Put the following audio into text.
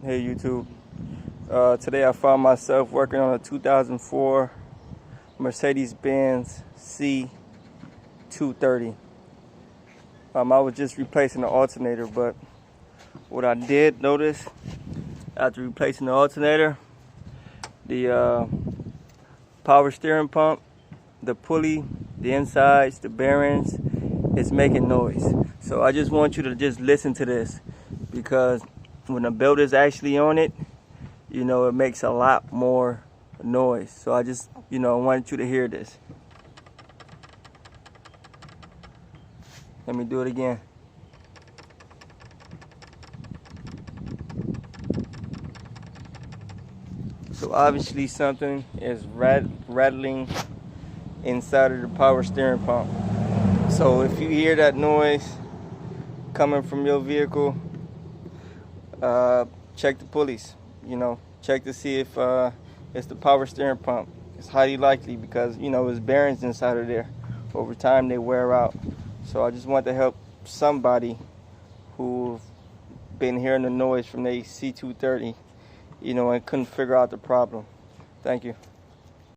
Hey YouTube. Today I found myself working on a 2004 Mercedes-Benz C230. I was just replacing the alternator, but what I did notice after replacing the alternator, the power steering pump, the pulley, the insides, the bearings, it's making noise. So I just want you to just listen to this, because when the builder's actually on it, it makes a lot more noise. So I just, wanted you to hear this. Let me do it again. So obviously something is rattling inside of the power steering pump. So if you hear that noise coming from your vehicle, check the pulleys. Check to see if it's the power steering pump. It's highly likely because there's bearings inside of there. Over time they wear out. So I just want to help somebody who've been hearing the noise from the C230, and couldn't figure out the problem. Thank you.